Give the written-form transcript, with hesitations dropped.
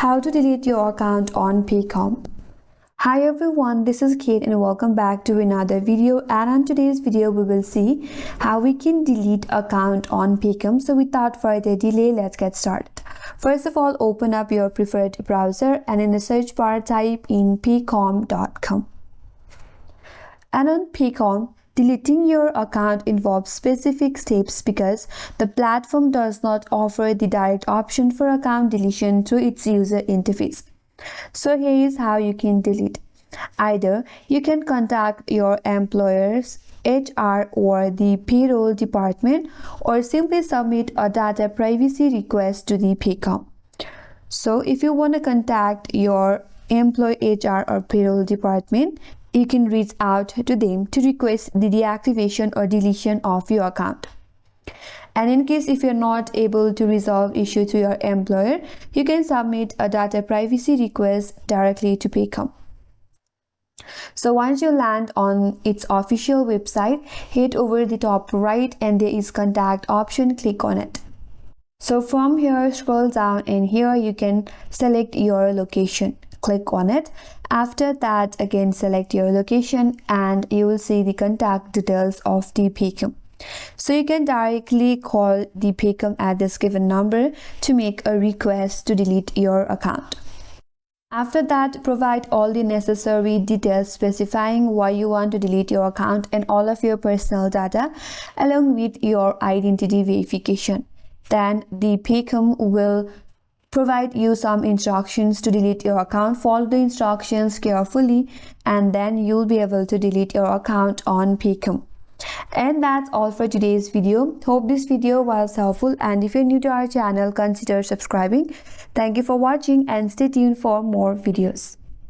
How to delete your account on Paycom. Hi everyone, this is Kate and welcome back to another video, and on today's video we will see how we can delete account on Paycom. So without further delay, let's get started. First of all, open up your preferred browser and in the search bar type in paycom.com. And on Paycom, deleting your account involves specific steps because the platform does not offer the direct option for account deletion through its user interface. So here is how you can delete. Either you can contact your employer's HR or the payroll department, or simply submit a data privacy request to the Paycom. So if you want to contact your employee HR or payroll department, you can reach out to them to request the deactivation or deletion of your account. And in case if you're not able to resolve issue to your employer, you can submit a data privacy request directly to Paycom. So once you land on its official website, head over the top right and there is contact option, click on it. So from here, scroll down and here you can select your location. Click on it. After that, again select your location and you will see the contact details of the Paycom. So you can directly call the Paycom at this given number to make a request to delete your account. After that, provide all the necessary details specifying why you want to delete your account and all of your personal data along with your identity verification. Then the Paycom will provide you some instructions to delete your account. Follow the instructions carefully and then you'll be able to delete your account on Paycom. And that's all for today's video. Hope this video was helpful, and if you're new to our channel, consider subscribing. Thank you for watching and stay tuned for more videos.